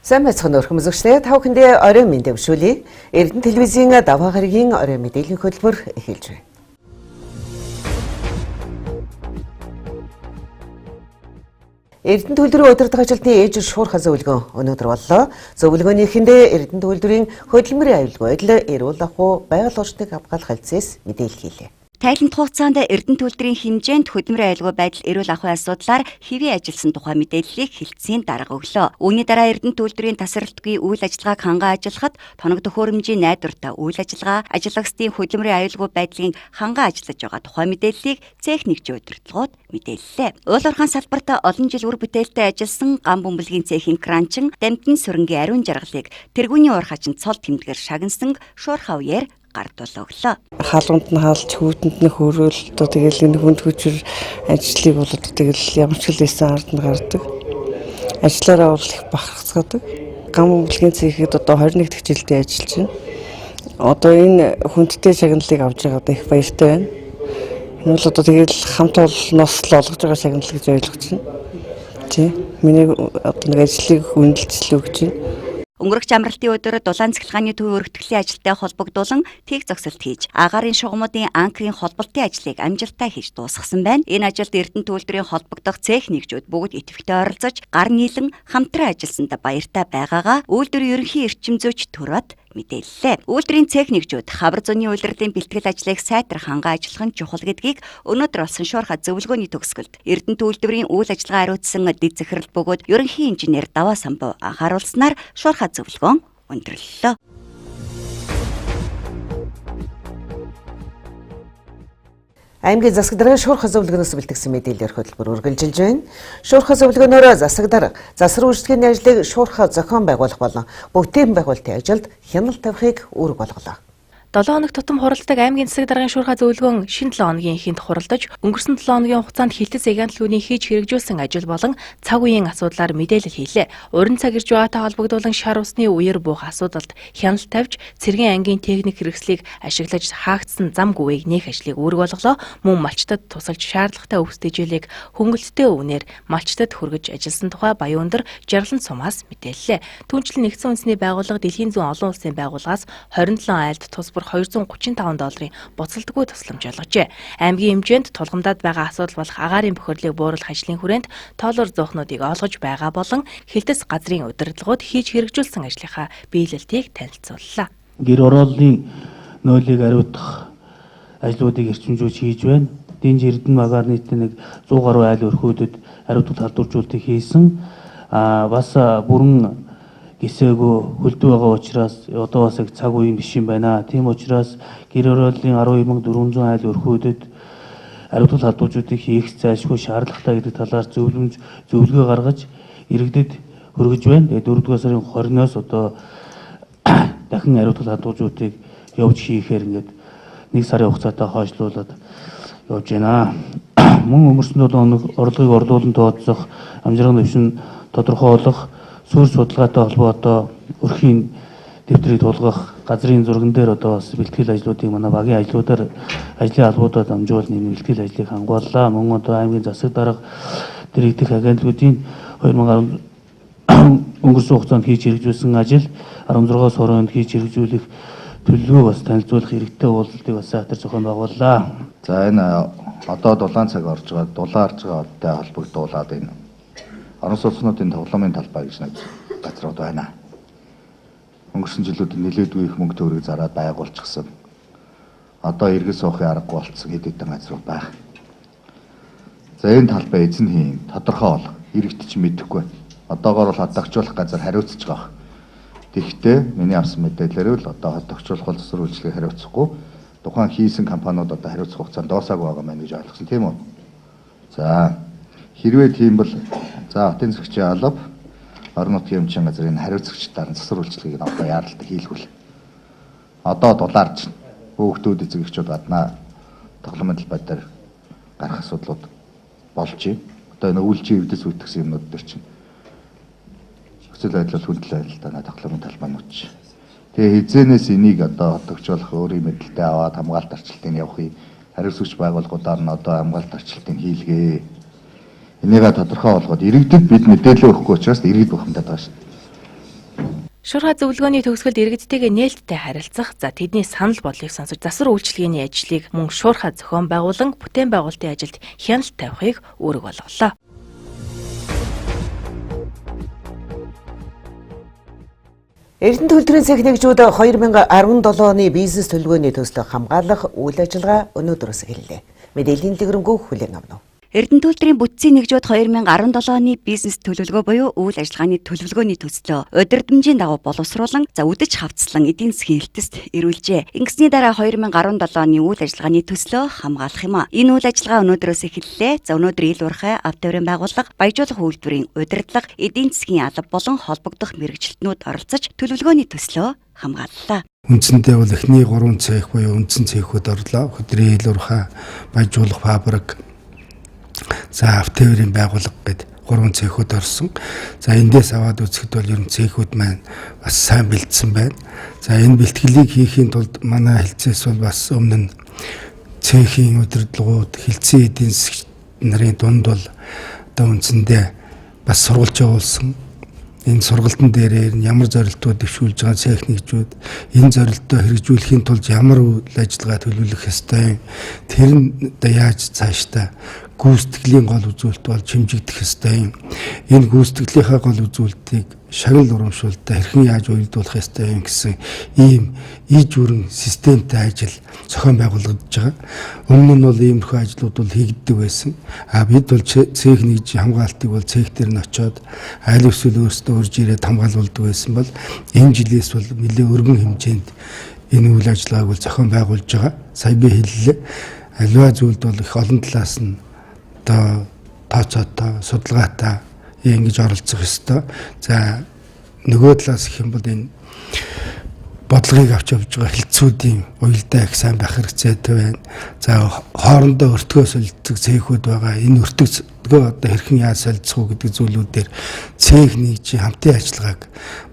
Сайн мэцхан өрхөм зөвшөө та бүхэндээ орой мэндэ өшүүлье. Эрдэнэ телевизийн даваа гарагийн орой мэдээллийн хөтөлбөр эхэлж байна. Эрдэнэ төлөвлөрийн удирдах ажилтны ээж шуурхай зөвлөгөө өнөөдөр боллоо. Зөвлөгөөнийхэндээ Эрдэнэ төлөвлөрийн хөдөлмөрийн аюулгүй байдал, эрүүл ахуй, байгаль орчныг хамгаалах хэлцээс мэдээлэл хийлээ. Тайлант хугацаанд Эрдэнэ төлөвлөрийн хэмжээнд хөдөлмөрийн аюулгүй байдал, эрүүл ахуйн асуудлаар хэвийн ажилласан тухай мэдээллийг хэлтсийн дарга өглөө. Үүний дараа Эрдэнэ төлөвлөрийн тасралтгүй үйл ажиллагааг хангаа ажиллахад тоног төхөөрөмжийн найдвартай үйл ажиллагаа, ажилгчдын хөдөлмөрийн аюулгүй байдлын хангаа ажиллаж байгаа тухай мэдээллийг цехникчийн удирдлагууд мэдээллээ. Уул уурхайн салбарт олон жил үр бүтээлтэй ажилласан ган бөмбөлгийн цехийн кранчин Дамтны сүрэнгийн ариун жаргалыг тэргүүний уур хажинд цол тэмдгээр шагнасан шуурхай үеэр гардуул өглөө. Хаалганд нь хаалж, хүүдэнд нь хөрөөл, тэгэл энэ хүнд хүчээр ажлыг бол тэгэл ямар ч хэлсэн ард нь гардаг. Ажлаараа бол их бахархцаадаг. Ган бөмбөлгийн цэхэд одоо 21 дэх жилдээ ажиллаж байна. Одоо энэ хүндтэй шагналыг авч байгаад их баяртай байна. Энэ бол одоо тэгэл хамт олноос л олгож байгаа шагнал гэж ойлгож байна. Тий. Миний одоо нэг ажлыг үнэлцэл өгч байна. Өнгөрөх амралтын өдөр дулаан цахилгааны төвийн өргөтгөлийн ажилтай холбогдуулан тэг зогсолт хийж, агаарын шугамуудын анкрын холболтын ажлыг амжилттай хийж дуусгасан байна. Энэ ажилд Эрдэнэ төлөвлөрийн холбогдох цехникчүүд бүгд идэвхтэй оролцож, гар нийлэн хамтран ажилласанд баяртай байгаагаа үйлдвэрийн ерөнхий эрчим зүйч Төрөд мэдээллээ. Үйлдвэрийн цехникчүүд хавар зуны улирлын бэлтгэл ажлыг сайтар хангаа ажиллах нь чухал гэдгийг өнөөдөр болсон шуурхай зөвлөгөөний төгсгөлд Эрдэнэ төлөвлөрийн үйл ажиллагаа хариуцсан дэд захирал бөгөөд ерөнхий инженер Даваа Самбуу анхааруулснаар шуурхай зөвлөгөөн өндөрлөлөө. Аймгийн засаг даргын шуурхай зөвлөгөөнөөс бэлтгэсэн мэдээлэлээр хөтөлбөр үргэлжилж байна. Шуурхай зөвлөгөөнөөр засаг дарга засвар үйлчлэгээний ажлыг шуурхай зохион байгуулах болон бүтээн байгуулалтын ажилд хяналт тавихыг үүрэг болголоо. 7 хоног тутам хуралдаг аймгийн засаг даргын шуурхай зөвлөгөөн шинэ 7 хоногийн эхэнд хуралдаж, өнгөрсөн 7 хоногийн хугацаанд хилтэц ягантлагуудын хийж хэрэгжүүлсэн ажил болон цаг үеийн асуудлаар мэдээлэл хийлээ. Уран цаг ирж байгаатай холбогдуулан шар усны үеэр буух асуудалд хяналт тавьж, цэргийн ангийн техник хэрэгслийг ашиглаж хаагдсан зам гүвээг нээх ажлыг үүрэг болголоо. Мөн малчтад тусалж шаардлагатай өвс дэжээлийг хөнгөлөлттэй өвнөр малчтад хүргэж ажилласан тухай Баян-Өндөр Жаргалан сумаас мэдээллээ. Түүнчлэн нэгдсэн үндэсний байгууллага Дэлхийн зүүн олон улсын байгууллагаас 27 айлд тус бүр $235 буцалтгүй тусламж олгожээ. Аймгийн хэмжээнд тулгамдаад байгаа асуудал болох агаарын бохирлыг бууруулах ажлын хүрээнд тоолор зоохнуудыг олгож байгаа болон хилтэц газрын удирдлагууд хийж хэрэгжүүлсэн ажлынхаа биелэлтийг танилцууллаа. Гэр орооллын нойлыг ариутгах ажлуудыг эрчимжүүлж хийж байна. Дэнж Эрдэнэ магаар нийтдээ 100 гаруй айл өрхүүдэд ариутгах талдваржуулалтыг хийсэн. Бас бүрэн гисээгөө хөлдөө байгаа учраас одоо бас цаг үеийн биш юм байна. Тийм учраас гэр орооллын 12,400 айл өрхүүдэд ариутгах талдваржуулалтыг хийх зайлшгүй шаардлагатай гэдэг талаар зөвлөгөө гаргаж иргэдэд хүргэж байна. Тэгээд 4-р сарын 20-оос одоо дахин ариутгах талдваржуулалтыг явж хийхээр ингээд 1 сарын хугацаатай хойшлуулад явж байна. Мөн өнгөрсөн 7 хоног орлогыг орлуулан тооцох, амжиргааны дэвшин тодорхойлох, суурь судалгаатай холбоотой өрхийн дэвтрийг тулгах, газрын зурган дээр одоо бас бэлтгэл ажлуудыг манай багийн ажлуудаар ажлын албуудад дамжуулан бэлтгэл ажлыг хангууллаа. Мөн одоо аймгийн засаг дарга дэргэдэх агентлагуудын 2010 өнгөрсөн хугацаанд хийж хэрэгжүүлсэн ажил 16-аас 20 онд хийж хэрэгжүүлэх төлөвлөгөө бас танилцуулах хэрэгтэй уулзалтыг бас сайтар зохион байгууллаа. За энэ одоо дулаан цаг орж байгаа, дулаарж байгаатай холбогдуулаад энэ орон сууцнуудын тоглоомын талбай гэж нэг газрууд байна. Өнгөрсөн жилүүд нэлээдгүй их мөнгө төгрөг зараад байгуулчихсан. Одоо эргэл суухын аргагүй болцсон хэд хэдэн газрууд байна. За энэ талбай эзэн хийн тодорхой бол иргэд ч мэдэхгүй. Одоогоор бол хадагчуулах газар хариуцж байгаа. Тэгэхдээ миний авсан мэдээлэлээр л одоо хадагчуулах бол засвар үйлчлэгийг хариуцахгүй. Тухайн хийсэн компаниуд одоо хариуцах хугацаанд дуусаагүй байгаа мэн гэж ойлгосон тийм үү? За хэрвээ тийм бол за хотын засгийн алба орон нутгийн эмчийн газрын хариуцагчдаар нь засвар үйлчлэгийг одоо яаралтай хийлгүүл. Одоо дулаарч хүүхдүүд эцэгчүүд гаднаа тоглоомын талбай дээр гарах асуудлууд болж байна. Одоо энэ үйлчийн эвдэс үүтгэсэн юмнууд дээр чинь өсөл байдал хүндлэл байдалтай тоглоомын талбай нууч. Тэгээ хизээнээс энийг одоо тогтоолох өөрийн мэдлэлтэй аваад хамгаалалт арчилтыг явахыг хариуцагч байгууллагуудаар нь одоо хамгаалалт арчилтыг хийлгээ. Энийг тодорхой болгоод иргэдэд бид мэдээлэл өгөхгүй учраас иргэд бухимдаад байгаа шүү. Шуурхай зөвлөгөөний төгсгөлд иргэдтэйгээ нээлттэй харилцах, тэдний санал бодлыг сонсож засвар үйлчилгээний ажлыг мөн Шуурхай зохион байгуулан бүтээн байгуулалтын ажилд хяналт тавихыг үүрэг болголоо. Эрдэнэ төлөвлөрийн цэх нэгжүүд 2017 оны бизнес төлөвлөгөөний төслийг хамгаалах үйл ажиллагаа өнөөдрөөс эхэллээ. Мэдээллийн дэлгэрэнгүй хүлээн авна. Эрдэнэ төлөвлөрийн бүтцийн нэгжүүд 2017 оны бизнес төлөвлөгөө буюу үйл ажиллагааны төлөвлөгөөний төслөө удирдамжийн дагуу боловсруулан үдэж хавцлан эдийн засгийн хэлтэст ирүүлжээ. Ингэсний дараа 2017 оны үйл ажиллагааны төслөө хамгаалах юм а. Энэ үйл ажиллагаа өнөөдрөөс эхэллээ. Өнөөдөр ил урхай, авто таврын байгууллага, баяжуулах үйлдвэрийн удирдлага, эдийн засгийн алба болон холбогдох мэргэжилтнүүд оролцож төлөвлөгөөний төслөө хамгааллаа. Үндсэндээ бол эхний 3 цех буюу үндсэн цехүүд орлоо. Хөдрийн ил урхай, баяжуулах фабрик, за авто таврын байгууллага гэд 3 цехүүд орсон. За эндээс аваад үзэхэд бол ер нь цехүүд маань бас сайн бэлдсэн байна. За энэ бэлтгэлийг хийхийн тулд манай хэлцээс бол бас өмнө нь цехийн удирдлагууд, хэлцээ эдийн засгийн нарын дунд бол одоо үндсэндээ бас сургалж явуулсан. Энэ сургалтын дээр ямар зорилтууд дэвшүүлж байгаа цех нэгжүүд энэ зорилтоо хэрэгжүүлэхийн тулд ямар үйл ажиллагаа төлөвлөх ёстой, тэр нь одоо яаж цаашдаа гүйцэтгэлийн гол үзүүлэлт болж хэмжигдэх ёстой. Энэ гүйцэтгэлийнхаа гол үзүүлэлтийг шагнал урамшуулалтаа хэрхэн яаж уялдуулах ёстой юм гэсэн ийм иж бүрэн системтэй ажил зохион байгуулагдаж байгаа. Өмнө нь бол иймэрхүү ажлууд бол хийгддэг байсан. Бид бол цех нэгж хамгаалтыг бол цех дээр нь очиод аль эсвэл өөрсдөө урьж ирээд хамгаалуулдаг байсан бол энэ жилээс бол нэлээд өргөн хэмжээнд энэ үйл ажиллагааг бол зохион байгуулж байгаа. Сая би хэллээ. Аливаа зүйлд бол их олон талаас нь одоо тооцоотой, судалгаатай ингэж оролцох ёстой. За нөгөө талаас их юм бол энэ бодлогыг авч явж байгаа хэлтсүүдийн уялдаа их сайн байх хэрэгцээтэй байна. За хоорондоо өртгөө солилцох цехүүд байгаа. Энэ өртгөө одоо хэрхэн яаж солилцох уу гэдэг зүйлүүдээр цех нэгжийн хамтын ажиллагааг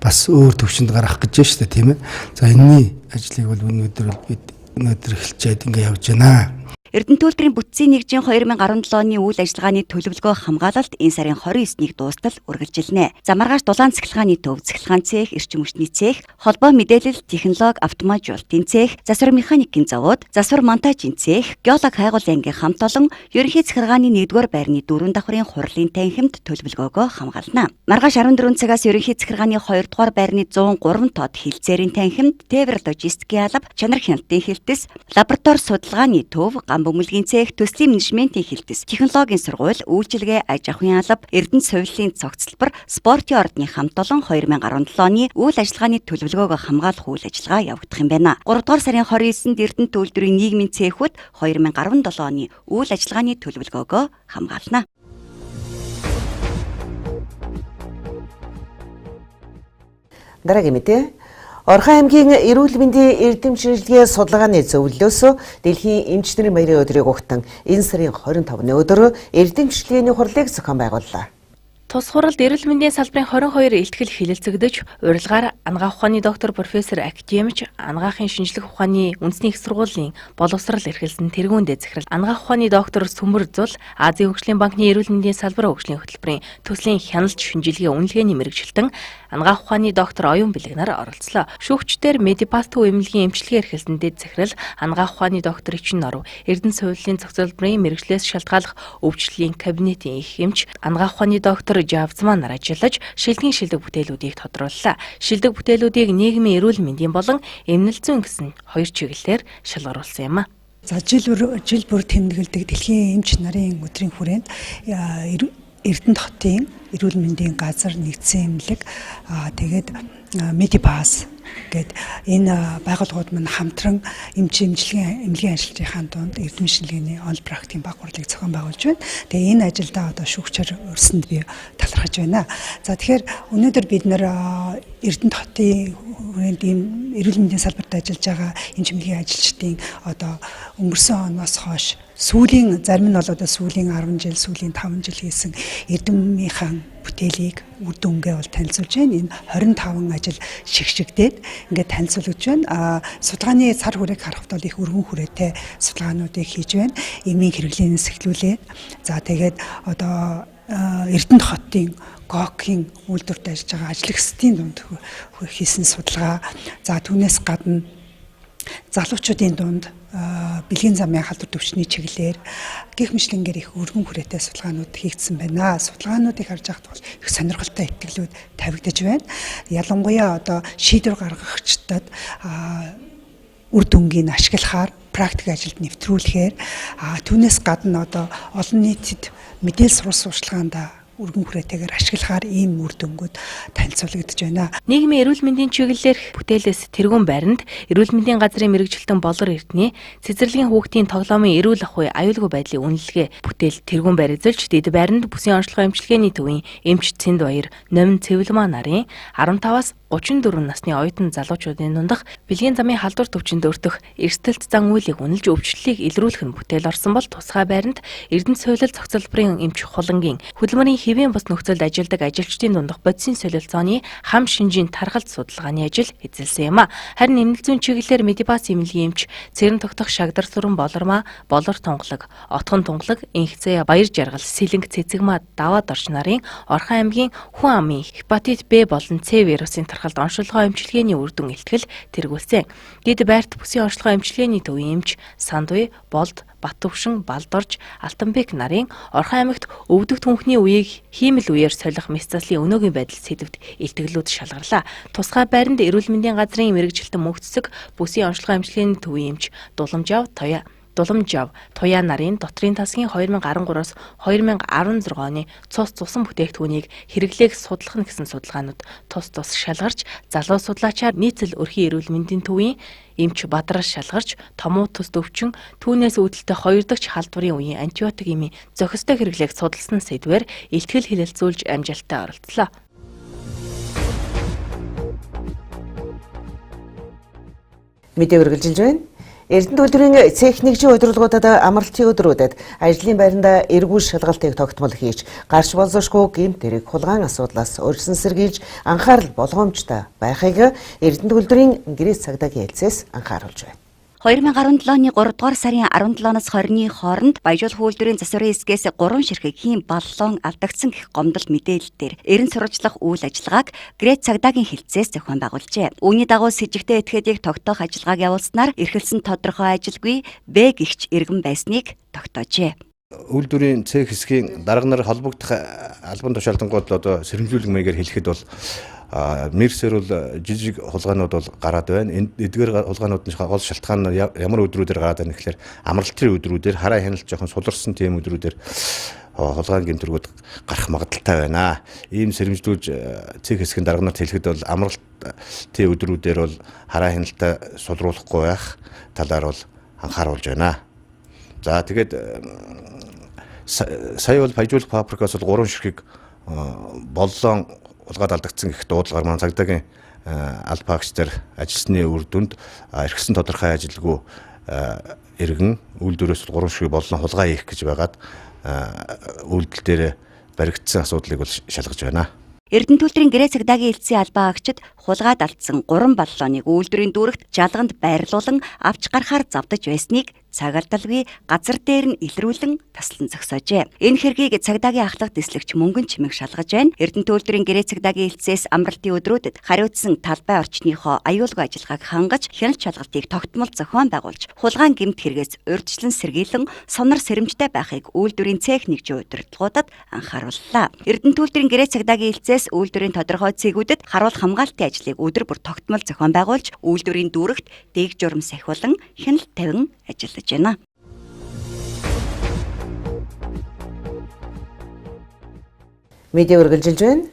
бас өөр төвшөнд гаргах гэж байна шүү дээ, тийм ээ. За энэний ажлыг бол өнөөдөр эхэлчихэд ингэ явж байна. Эрдэнэ төлөвлөрийн бүтцийн нэгжийн 2017 оны үйл ажиллагааны төлөвлөгөө хамгаалалт энэ сарын 29-нд дуустал үргэлжилнэ. За маргааш дулаан цахилгааны төв, цахилгаан цех, эрчим хүчний цех, холбоо мэдээлэл технологи автоматжуулалтын цех, засвар механикийн завод, засвар монтажийн цех, геолог хайгуулын ангийн хамт олон ерөнхий захиргааны 1-р байрны 4 давхрын хурлын танхимд төлөвлөгөөгөө хамгаална. Маргааш 14 цагаас ерөнхий захиргааны 2-р байрны 103 тод хилцээрийн танхимд тээвэр логистикийн алба, чанар хяналтын хэлтэс, лаборатори судалгааны төв, бөмбөлгийн цех, төслийн менежментийн хэлтэс, технологийн сургууль, үйлчилгээ, аж ахуйн алба, эрдэнэ совиллын цогцлбор, спортын ордны хамт олон 2017 оны үйл ажиллагааны төлөвлөгөөгөө хамгаалах үйл ажиллагаа явагдах юм байна. 3 дугаар сарын 29-нд Эрдэнэ төлөвлөрийн нийгмийн цехүүд 2017 оны үйл ажиллагааны төлөвлөгөөгөө хамгаална. Дараагийн мэдээ. Орхон аймгийн эрүүл мэндийн эрдэм шинжилгээ судалгааны зөвлөлөөс Дэлхийн эмчнэрийн баярын өдрийг ухтан энэ сарын 25-ны өдөр эрдэм шинжилгээний хурлыг зохион байгууллаа. Тус хуралд эрүүл мэндийн салбарын 22 илтгэл хилэлцэгдэж, урилгаар анагаах ухааны доктор профессор академич, анагаахын шинжлэх ухааны үндэсний их сургуулийн боловсрал эрхэлсэн тэргүүндээ захирал анагаах ухааны доктор Сүмбэр Зул, Азийн хөгжлийн банкны эрүүл мэндийн салбарын хөгжлийн хөтөлбөрийн төслийн хяналт шинжилгээ үнэлгээний мэрэгжилтэн анагаах ухааны доктор Оюун Бэлэг нар оролцлоо. Шүүгчдэр Медипаст эмнэлгийн эмчилгээ эрхэлсэн дэд захирал анагаах ухааны доктор Ичин Норов, Эрдэнэ совиллын цогцлборын мэрэгчлээс шалтгааллах өвчлөлийн кабинетийн их эмч, анагаах ухааны доктор Жавзман нар ажиллаж шилдэг бүтээлүүдийг тодрууллаа. Шилдэг бүтээлүүдийг нийгмийн эрүүл мэндийн болон эмнэлэг зүйн гэсэн хоёр чиглэлээр шалгаруулсан юм а. За жил бүр тэмдэглэдэг Дэлхийн эмч нарын өдрийн хүрээнд Эрдэнэт хотын эрүүл мэндийн газар нэгдсэн эмнэлэг тэгээд Медипас гэд энэ байгууллагууд мань хамтран эмнэлгийн ажилтнуудын дунд эрдэм шинжилгээний он практикийн баг хурлыг зохион байгуулж байна. Тэгээ энэ ажилдаа одоо шүүгчээр өрсөнд би талархаж байна. За тэгэхээр өнөөдөр бид нэр Эрдэнэт хотын хүрээнд эрүүл мэндийн салбарт ажиллаж байгаа эмнэлгийн ажилчдын одоо өнгөрсөн оноос хойш сүүлийн зарим нь бол одоо сүүлийн 10 жил, сүүлийн 5 жил хийсэн эрдэмийнхаа бүтээлийг үр дүнгээ бол танилцуулж байна. Энэ 25 ажил шигшигдээд ингээд танилцуулж байна. Судалгааны цар хүрээг харахад бол их өргөн хүрээтэй судалгаануудыг хийж байна. Эмийн хэрэглэнээс эхлүүлээд за тэгээд одоо Эрдэнэт хотын ГОК-ийн үйлдвэрт ажиллаж байгаа ажлагчдын дунд хийсэн судалгаа. За түүнээс гадна залуучуудын дунд бэлгийн замын халдвар төвчний чиглэлээр гих мэтлэнгээр их өргөн хүрээтэй судалгаанууд хийгдсэн байна. Судалгаануудыг харж байхад бол их сонирхолтой ихтгэлүүд тавигдаж байна. Ялангуяа одоо шийдвэр гаргагчдад үр дүнгийн ашиглахаар практик ажилд нэвтрүүлэхээр түүнээс гадна одоо олон нийтэд мэдээлэл сурвалжлагаанд өргөн хүрээтэйгээр ашиглахаар ийм үр дүнгууд танилцуулагдж байна. Нийгмийн эрүүл мэндийн чиглэлээр бүтээлээс тэргуун байранд эрүүл мэндийн газрын мэрэгчлэн Болор Эрдэнэ цэцэрлэгийн хүүхдийн тоглоомын эрүүл ахуй аюулгүй байдлын үнэлгээ бүтээл тэргуун барь эзэлж дэд байранд бүсийн онцлогоо эмчилгээний төвийн эмч Цэнд Баяр, Номин Цэвлмаа нарын 15-аас 34 насны оюутан залуучуудын дундах бэлгийн замын халдвар төвчөнд өртөх эрсдэлт зан үйлийг үнэлж өвчлөлийг илрүүлэх нь бүтээл орсон бол тусгай байранд Эрдэнэ соёлол цогцлбарын эмч Хулангийн хөдөлмөрийн хэвийн бус нөхцөлд ажилладаг ажилчдын дундах бодисын солилцооны хам шинжийн тархалт судалгааны ажил эзэлсэн юм а. Харин эмнэлэг зүйн чиглэлээр Медипас эмнэлгийн эмч Цэрэн тогтох Шагдар сүрэн Болормаа, Болор тунгалаг, Отхон тунгалаг, Инхцээ Баяр жаргал, Сэлэнг Цэцэгмаа Даваад орч нарын Орхон аймгийн хүн амын гепатит Б болон С вирусын тархалт онцлогоо эмчилгээний үр дүн илтгэл тэргүүлсэн. Дэд байрт бүсийн онцлогоо эмчилгээний төвийн эмч Сандуй, Болд, Баттөвшин, Балдорж, Алтанбек нарын Орхон аймагт өвдөгт хүнхний үеийг хиймэл үеэр солих мэс заслын өнөөгийн байдал сэдвт илтгэлүүд шалгарлаа. Тусгай байранд эрүүл мэндийн газрын мэрэгжилтэн мөнхцөг бүсийн онцлогоо эмчилгээний төвийн эмч Дуламжав Туяа нарын дотрийн тасгийн 2013-аас 2016 оны цус цусан бүтээгдэхүүнийг хэрэглээг судлах нь гэсэн судалгаанууд тус шалгарч залуу судлаачаар нийцэл өрхийн эрүүл мэндийн төвийн эмч Бадраас шалгарч томуу төс төвчин түүнээс үүдэлтэй 2 дахь халдварын үеийн антибиотик эмийн зохистой хэрэглээг судалсан сэдвээр илтгэл хэлэлцүүлж амжилттай оролцлоо. Мэдээ үргэлжилж байна. Эрдэнэ үйлдвэрийн техникчийн удирдлагуудад амралтын өдрүүдэд ажлын байранда эргүүл шалгалтыг тогтмол хийж, гарч болзошгүй гэмт хэрэг хулгайн асуудлаас өргөсөн сэргийлж анхаарал болгоомжтой байхыг Эрдэнэ үйлдвэрийн гэрээ цагдаагийн хэлцээс анхааруулж байна. 2017 оны 3 дугаар сарын 17-наас 20-ны хооронд Баяжуул үйлдвэрийн засварын хэсгээс 3 ширхэг хийн баллон алдагдсан гэх гомдол мэдээлэлээр эрен сурвалжлах үйл ажиллагааг гэрээ цагдаагийн хэлцээс зохион байгуулжээ. Үүний дагуу с ิจ гтэй этгээдийг тогтоох ажиллагааг явуулснаар эрхэлсэн тодорхой ажилгүй Б гихч иргэн байсныг тогтоожээ. Үйлдвэрийн C хэсгийн дарга нар холбогдох албан тушаалтангууд одоо сэрэмжлүүлэг маягаар хэлэхэд бол мэрсээр бол жижиг хулгайнууд бол гараад байна. Эдгээр хулгайнуудын гол шалтгаан нь ямар өдрүүдээр гараад байна гэхээр амралтын өдрүүдээр хараа хяналт жоохон суларсан тийм өдрүүдээр хулгайн гэмтэргүүд гарах магадaltaй байна. Ийм сэрэмжлүүлж C хэсгийн дарга нарт хэлэхэд бол амралтын өдрүүдээр бол хараа хяналтаа сулруулахгүй байх талаар бол анхааруулж байна. За тэгээд сая бол Баяжуул фабрикаас бол 3 ширхэг боллон улгаад алдагдсан гэх дуудлагаар маань цагдаагийн албаагч нар ажилласны үр дүнд эрхсэн тодорхой ажилгүй иргэн үйлдвэрээс 3 ширхэг боллон хулгай хийх гэж байгаад үйлдэл дээр баригдсан асуудлыг бол шалгаж байна. Эрдэнэ үйлдвэрийн гэрээ цагдаагийн хэлтсийн албаагчид хулгайд алдсан 3 баллоныг үйлдвэрийн дүүрэгт жалганд байрлуулан авч гарахаар завдаж байсныг цагаалталгүй газар дээр нь илрүүлэн таслан зогсоожээ. Энэ хэргийг цагдаагийн ахлах дэслэгч Мөнгөн Чимэг шалгаж байна. Эрдэнэ үйлдвэрийн гэрээ цагдаагийн хэлтсээс амралтын өдрүүдэд хариуцсан талбай орчныхоо аюулгүй ажиллагааг хангаж хяналт шалгалтыг тогтмол зохион байгуулж хулгайн гэмт хэрэгээс урьдчилан сэргийлэн сонор сэрэмжтэй байхыг үйлдвэрийн техникчийн удирдлагуудад анхаарууллаа. Эрдэнэ үйлдвэрийн гэрээ цагдаагийн хэлтсээс үйлдвэрийн тодорхой цэгүүдэд харуул хамгаалтын ажлыг өдөр бүр тогтмол зохион байгуулж үйлдвэрийн дүүрэгт дээг журам сахиулан хяналт тавин ажиллаж байна. Мэдээ үргэлжилж байна.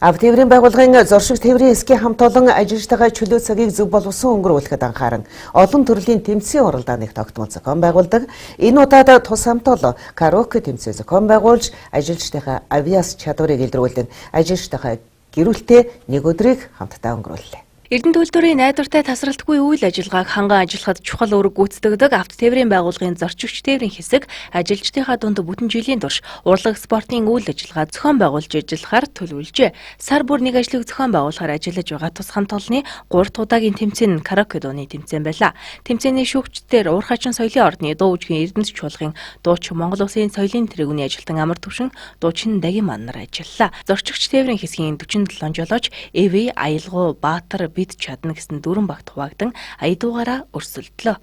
Автотеврийн байгууллагын зуршиг тээврийн хэсгийн хамт олон ажилчдаа чөлөө цагийг зөв боловсон өнгөрүүлэхэд анхааран олон төрлийн тэмцээн уралдааныг тогтмол зохион байгуулдаг. Энэ удаад тус хамт олон караоке тэмцээн зохион байгуулж ажилчдаа авиас чадварыг илрүүлэн ажилчдаа гэрүүлтэй нэг өдрийг хамтдаа өнгөрүүллээ. Эрдэнэ төлөвлөрийн найдвартай тасралтгүй үйл ажиллагааг ханган ажиллахад чухал үүрэг гүйцэтгэдэг авто тээврийн байгууллагын зорчигч тээврийн хэсэг ажилчдынхаа дунд бүтэн жилийн турш урлаг спортын үйл ажиллагаа зохион байгуулж ажиллахаар төлөвлөжээ. Сар бүр нэг ажлыг зохион байгуулахаар ажиллаж байгаа тус хамт олонны 3 дахь удаагийн тэмцээн нь караоке дууны тэмцээн байлаа. Тэмцээний шүүгчдээр Уур хачин соёлын ордны дуу үжгийн эрдэнэт чуулгын дууч Монгол Улсын соёлын тэрэгүний ажилтан амар төвшин дуучин Дагийн ман нар ажиллалаа. Зорчигч тээврийн хэсгийн 47 жолооч Эви, Аялгуу, Баатар, Бид чадна гэсэн 4 багт хуваагдан аядуугаараа өрсөлдлөө.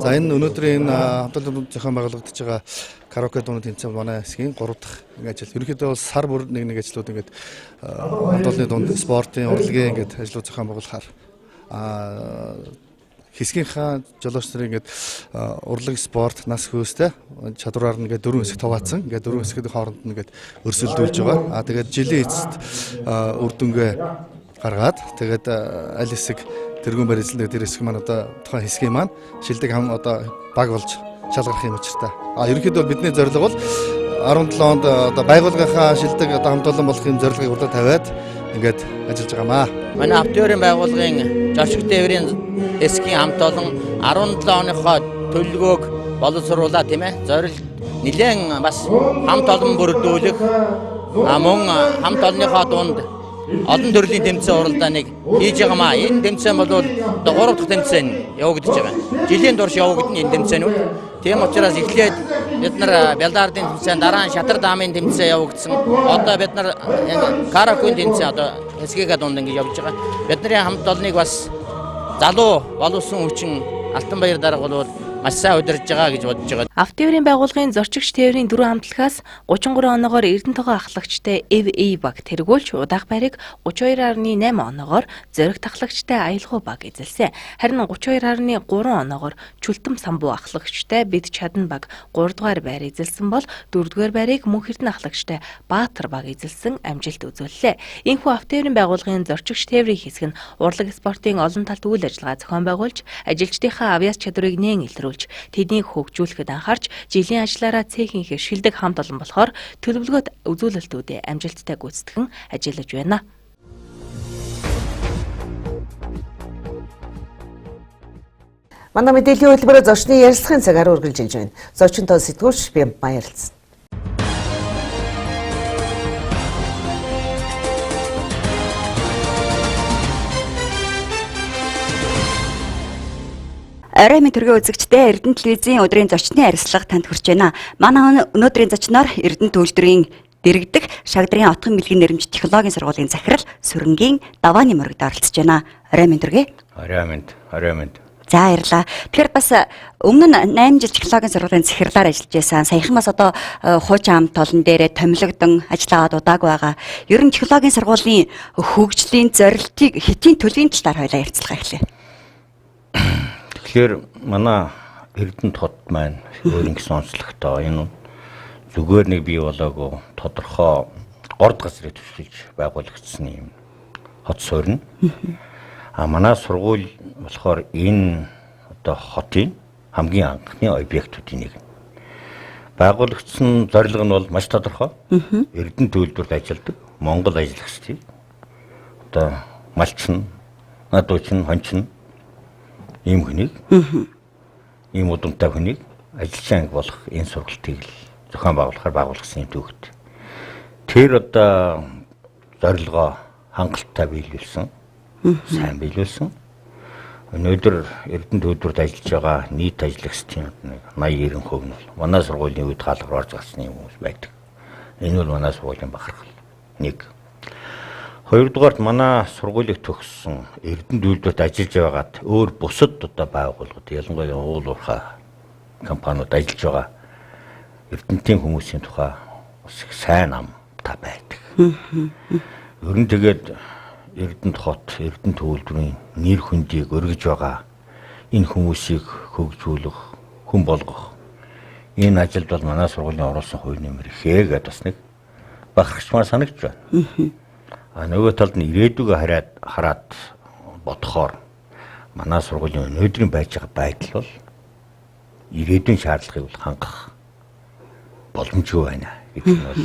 За энэ өнөөдрийн хамтлагийн зохион байгуулагдаж байгаа караоке дууны тэмцээн манай хэсгийн 3 дахь ажил. Ерөнхийдөө бол сар бүр нэг ажлууд ингээд хамтлагийн дунд спортын, урлагийн ингээд ажлууд зохион байгуулахаар хэсгийнхаа жолооч нарын ингээд урлаг спорт нас хөөстэй чадвараар ингээд 4 хэсэг хуваацсан. Ингээд 4 хэсгийн хооронд нь ингээд өрсөлдүүлж байгаа. Тэгээд жилийн эцэст үр дүнгээ гаргаад тэгээд аль хэсэг тэргүүн барилсан дээр хэсэг маань одоо тухайн хэсгийн маань шилдэг хам одоо баг болж шалгарах юм учиртай. Ерөнхийдөө бидний зорилго бол 17 онд одоо байгууллагынхаа шилдэг одоо хамт олон болох юм зорилгыг урдаа тавиад ингээд ажиллаж байгаамаа. Манай авто тээврийн байгууллагын зорчигч тээврийн хэсгийн хамт олон 17 оныхоо төлөвлөгөөг боловсруулаа тийм ээ. Зорилго нэлээд бас хамт олон бүрдүүлэх мөн хамт олонныхоо дунд олон төрлийн тэмцээн уралдааныг хийж байгаамаа. Энэ тэмцээн бол одоо 3 дахь тэмцээн явагдаж байгаа. Жилийн турш явагдана энэ тэмцээнүүд. Тийм учраас эхлээд бид нар Бялдаардын тэмцээн, дараа нь Шатар даамын тэмцээн явагдсан. Одоо бид нар караокегийн тэмцээн одоо хэсгийн дунд ингэж явж байгаа. Бидний хамт олныг бас залуу боловсон хүчин Алтанбаяр дарга бол маш сайн удирдах байгаа гэж бодож байгаа. Авто тээврийн байгууллагын зорчигч тээврийн 4 хамтлагаас 33 оноогоор Эрдэнэтойгоо ахлагчтай FA баг тэргүүлж удаах байрыг 32.8 оноогоор зориг тахлагчтай Аялгуу баг эзэлсэн. Харин 32.3 оноогоор Чүлтэм самбуу ахлагчтай Бид чадна баг 3 дугаар байр эзэлсэн бол 4 дугаар байрыг Мөнх Эрдэнэ ахлагчтай Баатар баг эзэлсэн амжилт үзүүллээ. Энэхүү авто тээврийн байгууллагын зорчигч тээврийн хэсэг нь урлаг спортын олон талт үйл ажиллагаа зохион байгуулж ажилчдынхаа авьяас чадварыг нээн илрүүлж тэднийг хөгжүүлэхэд анхаарч жилийн ажлаараа цэхийн их шилдэг хамт олон болохоор төлөвлөгөөт үзүүлэлтүүдэд амжилттай гүйцэтгэн ажиллаж байна. Манай мэдээллийн хөтөлбөрөөр зочны ярилцлагын цагаар үргэлжилж байна. Зочинтой сэтгүүлч би баярлалцсан. Орой мэд төргийн үзэгчдээ Эрдэнэ телевизийн өдрийн зочны ярилцлага танд хүрч байна. Манай өнөөдрийн зочноор Эрдэнэ төлөвлөрийн дэргэдэх Шагдрын отгон бэлгийн нэрмж технологийн сургуулийн захирал Сүрэнгийн Давааны мөрөгд оролцож байна. Орой мэд төргий. Орой мэд. За баярлалаа. Тэгэхээр бас өмнө нь 8 жил технологийн сургуулийн захирлаар ажиллаж байсан. Саяхан бас одоо хуучин хамт олон дээрээ томилогдсон ажиллаад удааг байгаа. Ер нь технологийн сургуулийн хөгжлийн зорилтыг хэтийн төлөвийн талаар хоёлаа ярилцлага эхлэе. Тэгэхээр манай Эрдэнэт хот маань өөр ингэсэн онцлогтой энэ зүгээр нэг бий болоогүй тодорхой орд газрыг төсөлж байгуулагдсан юм хот суурь. Манай сургууль болохоор энэ одоо хотын хамгийн анхны объектуудын нэг. Байгуулагдсан зорилго нь бол маш тодорхой. Эрдэнэ төлөвлөрт ажилладаг Монгол ажиллагчдыг одоо малчин, надуучин, хончин ийм хүнийг ийм удамтай хүнийг ажилчин анги болох энэ сургалтыг л зохион байгуулахаар байгуулсан юм төгт. Тэр одоо зорилгоо хангалттай биелүүлсэн, сайн биелүүлсэн. Өнөөдөр Эрдэнэ төлөвлөрт ажиллаж байгаа нийт ажиллагчдын 80-90% нь манай сургуулийн үед хаалгаар орж гарсан юм байдаг. Энэ бол манай сургуулийн бахархал. Нэг. Хоёрдугаарт манай сургуулийг төгссөн Эрдэнэ төлөвлөрт ажиллаж байгаад өөр бусад одоо байгууллагууд ялангуяа уул уурхай компаниуд ажиллаж байгаа Эрдэнэтийн хүмүүсийн тухай бас их сайн ам та байдаг. Ер нь тэгээд Эрдэнэт хот, Эрдэнэ төлөвлөрийн нэр хүндийг өргөж байгаа энэ хүмүүсийг хөгжүүлэх, хүн болгох энэ ажилд бол манай сургуулийн оруулсан хувь нэмэр ихээр гэдээ бас нэг бахархчмаар санагдж байна. Нөгөө талд нь ирээдүгөө хараад бодохоор манай сургуулийн өнөөдрийн байж байгаа байдал бол ирээдүйн шаардлагыг бол хангах боломжгүй байна гэдэг нь бол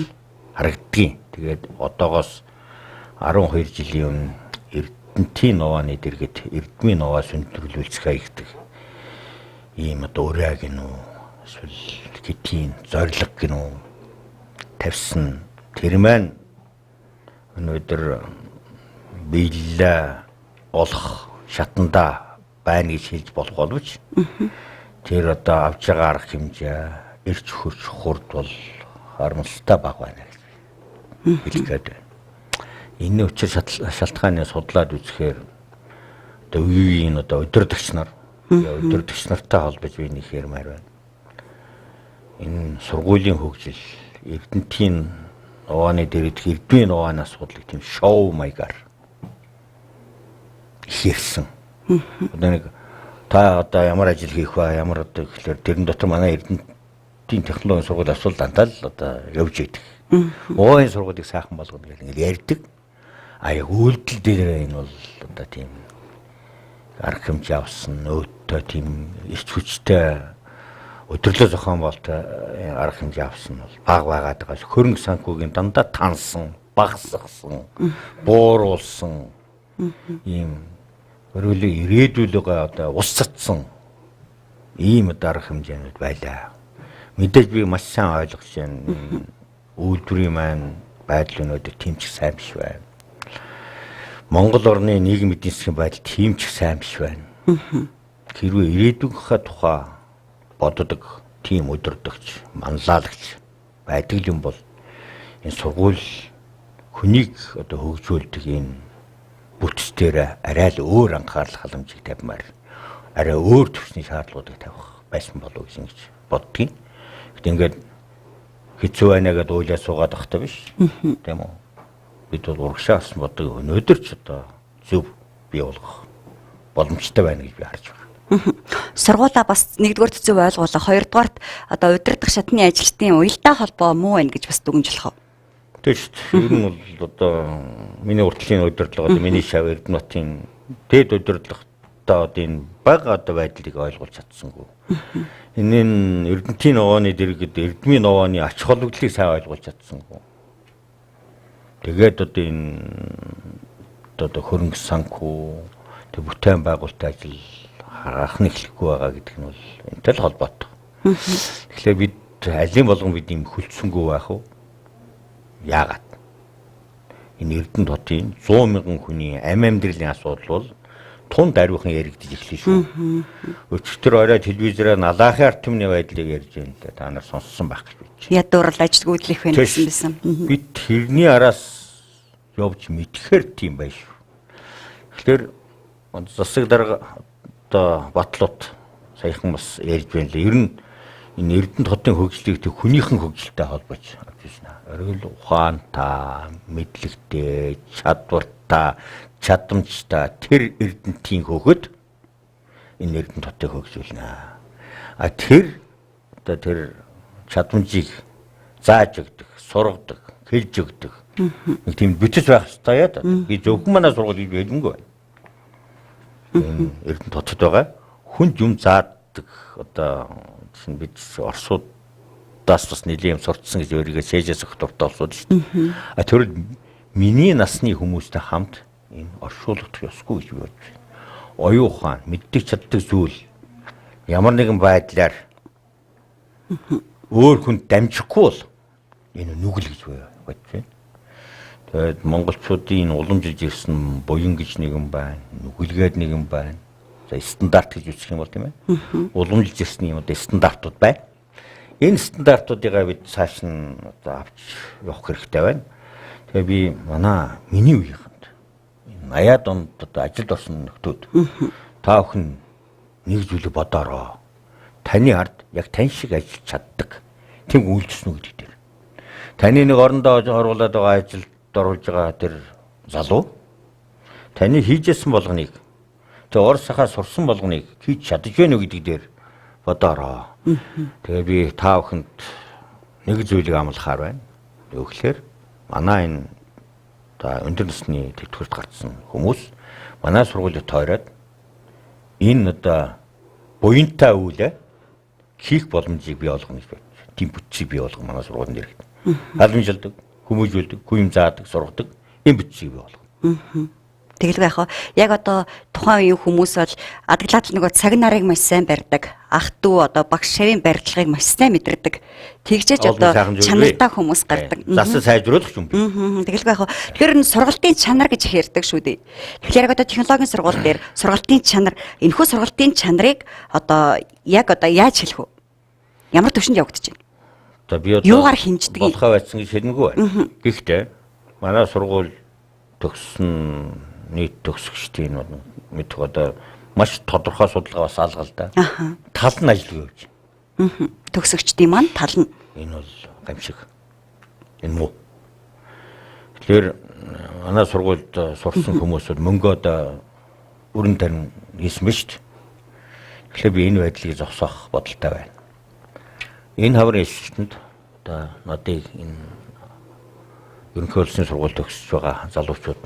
харагддгийг. Тэгээд одоогоос 12 жилийн өмнө Эрдэнтийн нугааны дэргэд эрдмийн нугаа сүндэрлүүлцэх хаягдаг. Ийм одоо ураа гинүү эсвэл хэтийн зориг гинүү тавьсан тэр маань өнөөдөр биелэлээ олох шатанда байна гэж хэлж болох боловч тэр одоо авж байгаа арга хэмжээ эрч хүч хурд бол харамсалтай бага байна гэж хэлгээд байна. Энэ учир шалтгааны судлаад үзэхээр одоо үеийн одоо удирдагч нартай холбож би нэг хэрмээр байна. Энэ сургуулийн хөгжил Эрдэнтийн нугааны дэргэдэх эрдмийн нугааны асуудлыг тийм шоу маягаар хийрсэн. Одоо нэг та одоо ямар ажил хийх вэ? Ямар одоо гэхэлэр тэрэн дотор манай Эрдэнтийн технологийн сургууль асуултантай л одоо явж идэг. Уугийн сургуулийг сайхан болгоно гэх ингэ ярьдаг. Яг үйлдэл дээр энэ бол одоо тийм арга хэмжээ авсан нөөдтэй тийм эрч хүчтэй өдөрлөө зохион болтой арга хэмжээ авсан бол баг байгаад байгаа ш. Хөрөнгө санхүүгийн дандаа тансан, багасгасан, бууруулсан ийм өөрөлдөө ирээдүйдээ одоо ус цацсан ийм арга хэмжээнүүд байлаа. Мэдээж би маш сайн ойлгож байна. Үйлдвэрийн маань байдал өнөөдөр тийм ч сайн биш байна. Монгол орны нийгмийн эдийн засгийн байдал тийм ч сайн биш байна. Хэрвээ ирээдүйнхээ тухай боддог тийм өдөрдөгч, манлайлагч байдаг юм бол энэ сургууль хүнийг одоо хөгжүүлдэг энэ бүтцээр арай л өөр анхаарал халамжийг тавьмаар арай өөр төвчний шаардлагуудыг тавих байсан болов уу гэж боддгийн. Гэт ингээд хэцүү байна гэдээ уйлаа суугаад ахтай биш. Тийм үү? Бид бол урагшаас бодог өнөөдөр ч одоо зөв бий болгох боломжтой байна гэж би харж байна. Сургуулаа бас нэгдүгээр зөв ойлгуулаа. Хоёрдугаарт одоо удирдах шатны ажилтны уялдаа холбоо муу байна гэж бас дүгнжлэх үү? Тийм шүү дээ. Ер нь бол одоо миний уртлын удирдлага одоо миний шав Эрдэнэтийн дэд удирдлагатай одоо энэ бага одоо байдлыг ойлгуулж чадсангүй. Энэ Эрдэнтийн нугааны дэргэд эрдмийн нугааны ач холбогдлыг сайн ойлгуулж чадсангүй. Тэгээд одоо энэ одоо хөрөнгө санхүү тэг бүтээн байгуулалтын ажил харахны эхлэхгүй байгаа гэдэг нь бол энэтэй л холбоотой. Тэгэхээр бид алин болгон бид юм хөлдсөнгөө байх уу? Яагаад? Энэ Эрдэнэт хотын 100 мянган хүний амьдралын асуудал бол тун даруйхан яригдж эхлэв шүү. Өчигдөр орой телевизээр налаахын ард түмний байдлыг ярьж байна л та нар сонссон байх гэж бодож байна. Ядуурл ажилгүйдлэх байна гэсэн байсан. Бид тэрний араас явж мэдхээр тийм байж шүү. Тэгэхээр засаг дарга одоо Батлууд саяхан бас ярьж байна л ер нь энэ Эрдэнэт хотын хөгжлийг тэг хүнийхэн хөгжилтэй холбож авч байна. Оргил ухаантай, мэдлэгтэй, чадвартай, чадамжтай тэр Эрдэнэтийн хөгöd энэ Эрдэнэт хотыг хөгжүүлнэ. А тэр одоо тэр чадамжийг зааж өгдөг, сургадаг, хэлж өгдөг. Нэг тийм бүтц байх хэрэгтэй яа. Би зөвхөн манай сургуулийг хэлэнгүй байна. Эрдэнэт хотод байгаа хүнд юм заадаг одоо чинь бид Оросуудаас бас нэлийн юм сурцсан гэж өөрийгөө цээжээс өгөх дуртай олсууд шүү дээ. А тэр миний насны хүмүүстэй хамт энэ оршуулгах ёсгүй гэж би бодож байна. Оюун ухаан, мэддэг чаддаг зүйл ямар нэгэн байдлаар өөр хүнд дамжихгүй бол энэ нүгэл гэж бодож байна. Тэгээд монголчуудын уламжилж ирсэн буян гэж нэгэн байна, нүгэлгээд нэгэн байна. За стандарт гэж үзэх юм бол тийм ээ. Уламжилж ирсэн юм одоо стандартууд байна. Энэ стандартуудыгаа бид цааш нь одоо авч явах хэрэгтэй байна. Тэгээ би миний үеийнхэнд 80-аад онд одоо ажилд орсон нөхдүүд та бүхэн нэг зүйлийг бодоорой. Таны ард яг тань шиг ажиллаж чаддаг тийм үйлдэлснүү гэдэг дээр. Таны нэг орондоо оруулаад байгаа ажилд оруулж байгаа тэр залуу таны хийжсэн болгоныг тэг Оросхаа сурсан болгоныг хийж чадж байна уу гэдэг дээр бодоорой. Тэгээ би та бүхэнд нэг зүйлийг амлахаар байна. Өөхлөөр манай энэ өндөр насны тэтгэврт гарсан хүмүүс манай сургуулиуд тойроод энэ одоо буянтай үйлээ хийх боломжийг бий болгоно гэж байна. Тийм бүтцийг бий болгох манай сургуулийн дэргэд. Халамжилдаг, хүмүүжүүлдэг, хүм заадаг, сургадаг энэ бүтцийг бий болгоно. Тэгэлгүй яах вэ? Яг одоо тухайн үеийн хүмүүс бол адаглаад нөгөө цаг нарыг маш сайн барьдаг. Ах トゥ одоо багш шавийн барилгыг маш сайн мэдэрдэг. Тэгжээж одоо чанартай хүмүүс гардаг. Засал сайжруулах юм би. Тэгэлгүй яах вэ? Тэгэхээр энэ сургалтын чанар гэж их ярьдаг шүү дээ. Тэгэхээр яг одоо технологийн сургууль дээр сургалтын чанар, энэхүү сургалтын чанарыг одоо яаж хэлэх вэ? Ямар төвшөнд явагдаж байна? За би одоо юугаар хэмждэг юм? Болохоо байсан гэж хэлнэгүй байна. Гэхдээ манай сургууль төгссөн нийт төгсөгчдийн мэдэх одоо маш тодорхой судалгаа бас алгал да. Тал нь ажиллаж явж байна. Төгсөгчдийн маань тал нь. Энэ бол гамшиг. Энэ муу. Тэгэхээр манай сургуульд сурсан хүмүүсүүд мөнгөө одоо өрн тарин хийсэн биз дээ. Тэгэхээр би энэ байдлыг зогсоох бодолтой байна. Энэ хаврын эсэлтэнд одоо надыг энэ ерөнхий улсын сургууль төгсөж байгаа залуучууд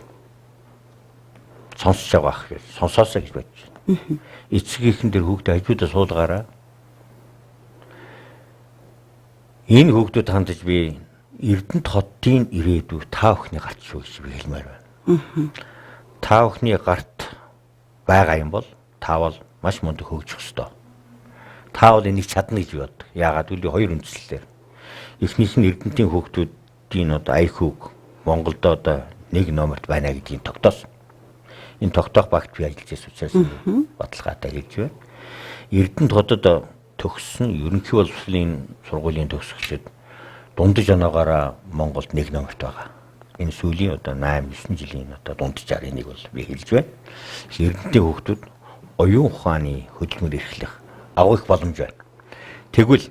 сонсож байгаа хэрэг сонсоосоо гэж бодож байна. Эцгийнхэн дээр хүүхдээ хажуудаа суулгаараа энэ хүүхдүүд хандаж би Эрдэнэт хотын ирээдүй та бүхний гарт шүү гэж би хэлмээр байна. Та бүхний гарт байгаа юм бол та бол маш мундаг хөгжих ёстой. Та бол энийг чадна гэж боддог. Яагаад гэвэл хоёр үндслэлээр. Эхнийх нь Эрдэнэтийн хүүхдүүдийн одоо IQ-г Монголд одоо 1 номерт байна гэдгийг тогтоосон. Энэ тогтоох багт би ажиллаж байсан учраас баталгаатай хэлж байна. Эрдэнэт хотод төгссөн ерөнхий боловсролын сургуулийн төгсөгчид дундаж оноогоороо Монголд 1 номерт байгаа. Энэ сүүлийн одоо 8-9 жилийн одоо дунджаар энийг бол би хэлж байна. Эрдэнэтийн хүүхдүүд оюун ухааны хөдөлмөр эрхлэх агуу их боломж байна. Тэгвэл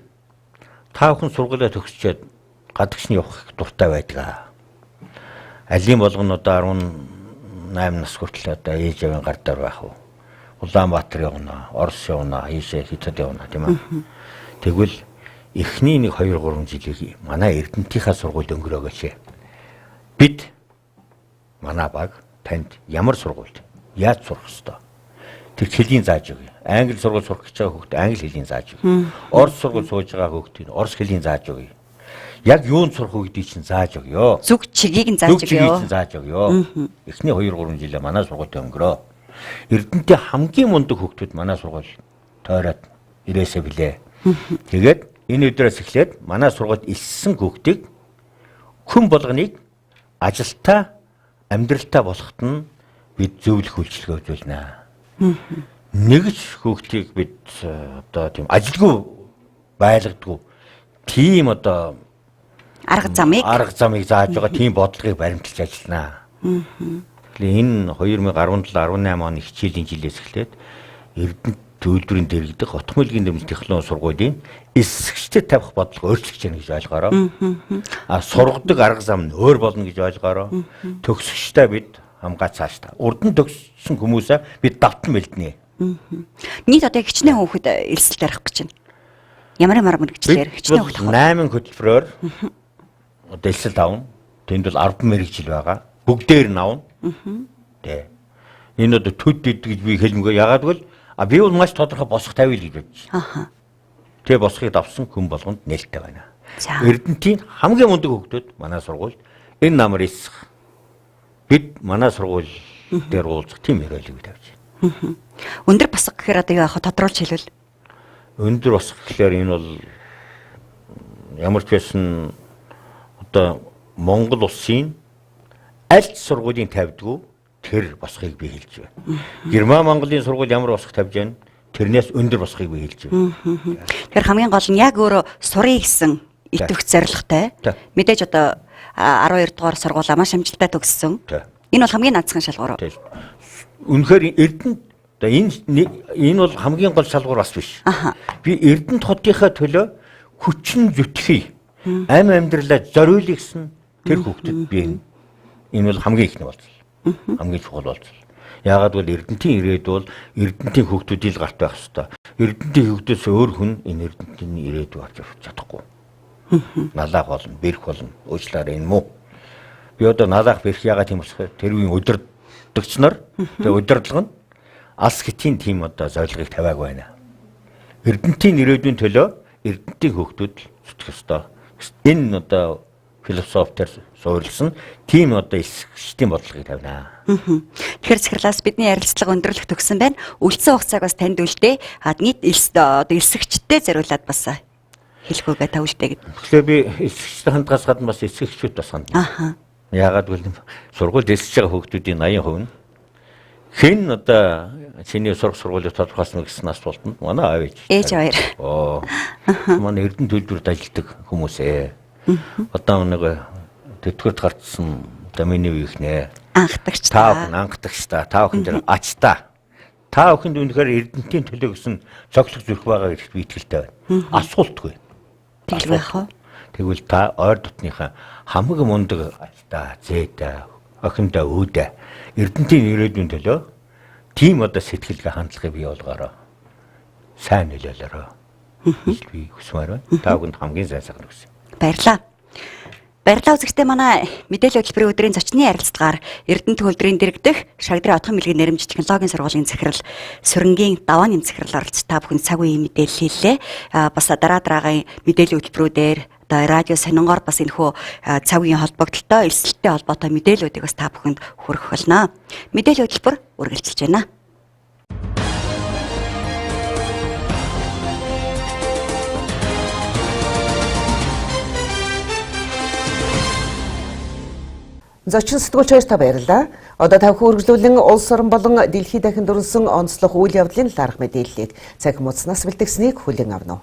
та бүхэн сургуулиа төгсчээд гадагшны явах дуртай байдаг. Алийн болгоно одоо 18 нас хүртэл одоо ээж авийн гар дээр байх уу? Улаанбаатар явна, Орос явна, ийшээ Хятад явна тийм ээ. Тэгвэл эхний 1-2-3 жилийг манай Эрдэнэтийнхаа сургуульд өнгөрөөгөөч. Бид манай баг танд ямар сургуульд яаж сурах ёстой? Тэр хэлийг зааж өгье. Англи сургууль сурах гэж байгаа хүүхдэд англи хэлийг зааж өгье. Орос сургууль сууж байгаа хүүхдэд орос хэлийг зааж өгье. Яг юунд сурах уу гэдгийг чинь зааж өгье. Зүг чигийг нь зааж өгье. Зааж өгье. Эхний 2-3 жилээ манай сургуульд өнгөрөө. Эрдэнэтийн хамгийн мундаг хүүхдүүд манай сургууль тойроод ирээсэ билээ. Тэгээд энэ өдрөөс эхлээд манай сургуульд илссэн хүүхдийг хүн болгоныг ажилтаа, амьдралтай болоход нь бид зөвлөх үйлчилгээ үзүүлнэ. Нэгж хүүхдийг бид одоо тийм ажилгүй байлгадгүй тийм одоо арга замыг зааж байгаа тийм бодлогыг баримталж ажиллана. Энэ 2017-18 оны хичээлийн жилээс эхлээд Эрдэнэт төлөвлөрийн дэргэдэх Хотхон мөлгийн нэмэлт технологи сургуулийн эсвэгчдэд тавих бодлого өөрчлөгдөж байна гэж ойлгоорой. Сургадаг арга зам нь өөр болно гэж ойлгоорой. Төгсөгчдөө бид хамгаалж цаашдаа. Урд нь төгссөн хүмүүсээ бид давтан бэлдэнэ. Нийт одоо хичнээн хүүхэд элсэлт арих гэж байна. Ямар мэрэгчлэр хичнээн хүүхэд 8 хөтөлбөрөөр одоо элсэлт авна. Тэнд бол 10 мэрэгжил байгаа. Бүгдээр нь авна. Тэ. Энэ одоо төд гэж би хэлмэгүй. Ягаад гэвэл би бол маш тодорхой босох тавил гэж бодож байна. Тэгээ босхыг давсан хүн болгонд нээлттэй байна. Эрдэнэтийн хамгийн мундаг хүүхдүүд манай сургуульд энэ намар эсэх. Бид манай сургууль дээр уулзах тийм ярилцлага тавьж байна. Өндөр босго гэхээр одоо яах вэ? Тодруулж хэлвэл. Өндөр босго гэхээр энэ бол ямар ч байсан одоо Монгол улсын аль сургуулийн тавьдгүй тэр босхыг би хэлж байна. Герман Монголын сургууль ямар босго тавьж байна? Тэрнээс өндөр босхыг би хэлж байна. Тэгэхээр хамгийн гол нь яг өөрөө сурыг гэсэн итгэх зорилготой. Мэдээж одоо 12 дугаар сургуулаа маш амжилттай төгссөн. Энэ бол хамгийн наацхан шалгуур. Үнэхээр Эрдэнэт энэ бол хамгийн гол шалгуур бас биш. Би Эрдэнэт хотынхаа төлөө хүчин зүтгэхий амьдралаа зориулъя гэсэн тэр хүүхдэд би энэ бол хамгийн ихний болцол. Хамгийн чухал болцол. Яагаад гэвэл Эрдэнэтийн ирээдүй бол Эрдэнэтийн хүүхдүүдийн л гарт байх ёстой. Эрдэнэтийн хүүхдээс өөр хүн энэ Эрдэнэтийн ирээдүй авч явах чадахгүй. Налаах болно, бэрх болно. Уучлаарай энэ муу. Би одоо налаах бэрх яагаад тийм болох вэ? Тэр үеийн удирдагч нар тэгээ удирдлага нь алс хэтийн тийм одоо зорилгыг тавиаг байна. Эрдэнэтийн ирээдүйн төлөө Эрдэнэтийн хүүхдүүд зүтгэх ёстой. Энэ одоо философиор суурилсан тийм одоо эсгэгчдийн бодлогыг тавина. Тэгэхээр захирлаас бидний ярилцлага өндөрлөх төгсөн байна. Үлдсэн хугацааг бас танд үлдээ. Нийт одоо эсгэгчдтэй зориулаад бас хэлэх үгээ та үлдээ гэдэг. Тэгэхээр би эсгэгчтэй хандгаас гадна бас эсгэгчүүд бас хандна. Яагаад гэвэл сургуульд эсгэж байгаа хүүхдүүдийн 80% нь хэн одоо чиний сургуулийн тодорхойлсон гэсэн асуултанд манай аав ээж хоёр. Манай Эрдэнэ төлбөрт ажилладаг хүмүүс ээ. Одоо нэг тэтгэврт гарцсан одоо миний үеийнхнээ Анхдагч та бүхэн дээр ачта. Та бүхэнд үнэхээр Эрдэнэтийн төлөө гэсэн цоглох зүрх байгаа гэдэгт би итгэлтэй байна. Асуултгүй. Тэглэх байх уу? Тэгвэл та ойр дотныхаа хамаг мундаг ачта, зээдэ, охиндоо үүдэ Эрдэнэтийн ирээдүйн төлөө тийм одоо сэтгэлгээ хандлагыг бий болгоорой. Сайн нөлөөлөөрэй. Би хүсмээр байна. Та бүхэнд хамгийн сайн сайхан хүсье. Баярлалаа. Баярлалаа үзэгчдээ манай мэдээлэл хөтөлбөрийн өдрийн зочны ярилцлагаар Эрдэнэт хөлдрийн дэргэдэх Шагдрын одхон мэлгийн нэрмж технологийн сургуулийн захирал Сүрэнгийн даваа нэм захирал оролцож та бүхэнд цаг үеийн мэдээлэл хэллээ. Бас дараагийн мэдээллийн хөтөлбөрүүдээр одоо радио сонингоор бас энэхүү цаг үеийн холбогдлолтой элсэлттэй холбоотой мэдээллүүдийг бас та бүхэнд хүргэх болно. Мэдээллийн хөтөлбөр үргэлжилж байна. Зочин сэтгүүлч хоёр та баярлалаа. Одоо та бүхэн үргэлжлүүлэн улс орн болон дэлхийд дахин дөрвсөн онцлог үйл явдлын талаарх мэдээллийг цаг мууцнаас бэлтгэснийг хүлээн авна уу.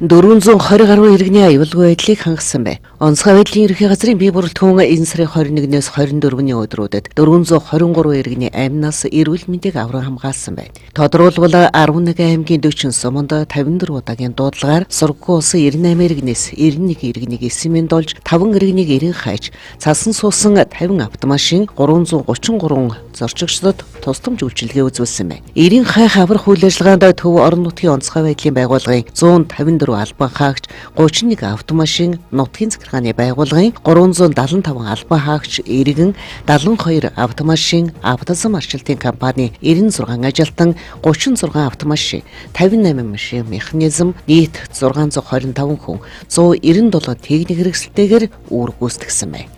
420 гаруй иргэний аюулгүй байдлыг хангасан байна. Онцгой байдлын ерөнхий газрын бие бүрэлдэхүүн энэ сарын 21-ээс 24-ний өдрүүдэд 423 иргэний амнаас эрүүл мэндийг авран хамгаалсан байна. Тодорхойлбол 11 аймгийн 40 суманд 54 удаагийн дуудлагаар сургаггүй улсын 98 иргэнээс 91 иргэнийг эсэмэн долж 5 иргэнийг эрен хайж цасан суусан 50 автомашин 333 зорчигчдод тусламж үйлчилгээ үзүүлсэн байна. Эрен хайх аврах үйл ажиллагаанд төв орон нутгийн онцгой байдлын байгууллагын 154 албан хаагч 31 автомашин, нутгийн захиргааны байгууллагын 375 албан хаагч, иргэн 72 автомашин, автозам арчилтын компани 96 ажилтан, 36 автомашин, 58 машин механизм, нийт 625 хүн 197 техник хэрэгсэлтэйгээр үүрэг гүйцэтгэсэн байна.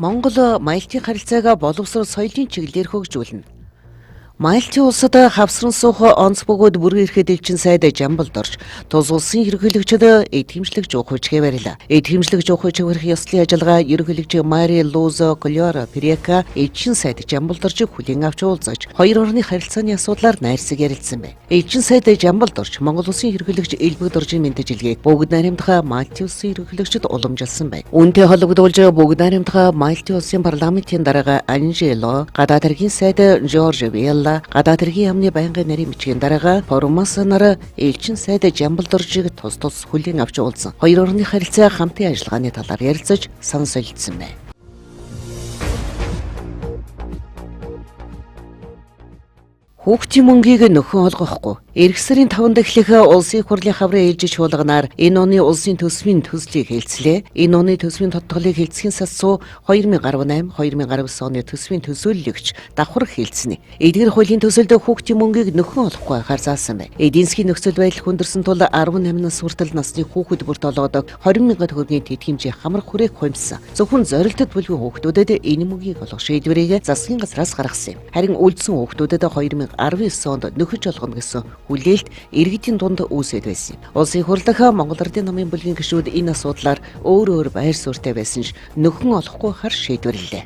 Монгол Маялтын харилцааг боловсрол соёлын чиглэлээр хөгжүүлнэ. Маялтын улсад хавсран суух онц бөгөөд бүрэн эрхэд элчин сайд Жамбалд орж тус улсын ерөнхийлөгчд эдхэмжлэг жуух хүчгээ барила. Эдхэмжлэг жуух хүчгэрх ёслолын ажиллагаа ерөнхийлөгч Мари Лузо Клёра Прека элчин сайд Жамбалд орж хүлээн авч уулзаж хоёр орны харилцааны асуудлаар найрсаг ярилцсан байна. Элчин сайд Жамбалд орж Монгол улсын ерөнхийлөгч Элбэг Доржийн мэдээлэлийг бүгд найрамдах Малтын улсын ерөнхийлөгчд уламжилсан байна. Үүнтэй холбогдуулж бүгд найрамдах Малтын улсын парламентын дарга Анжело, гадаад хэргийн сайд Жорж Виелла, гадаад хэргийн яамны байнгын нарийн бичгийн дарга Формас нар элчин сайд Жамбалд оржийг тус хүлээн авч уулзсан. Хоёр орны харилцаа хамтын ажиллагааны талаар ярилцаж сан солилцсон байна. Хүүхдийн мөнгийг нөхөн олгохгүй. Эх сарын 5-нд эхлэх улсын хурлын хаврын ээлжиж хуулганаар энэ оны улсын төсвийн төслийг хэлцлээ. Энэ оны төсвийн тодтголыг хэлцхийн сацсуу 2018-2019 оны төсвийн төсөөллөгч давхар хэлцэнэ. Эдгээр хуулийн төсөлд хүүхдийн мөнгийг нөхөн олохгүй байхаар заасан байна. Эдийн засгийн нөхцөл байдал хүндэрсэн тул 18 нас хүртэл насны хүүхэд бүрт олгодог 20,000 төгрөгийн тэд хэмжээ хамар хүрээг хумьсан. Зөвхөн зорилтод бүлгүй хүүхдүүдэд энэ мөнгийг олгох шийдвэрийг засгийн газраас гаргасан юм. Харин үлдсэн хүүхдүүдэд 2019 онд нөхөж олгоно гэсэн хүлээлт иргэдийн дунд үүсэт байсан юм. Улсын хурлынх Монгол Ардын намын бүлгийн гишүүд энэ асуудлаар өөр байр суурьтай байсан ч нөхөн олохгүй хар шийдвэрлэлээ.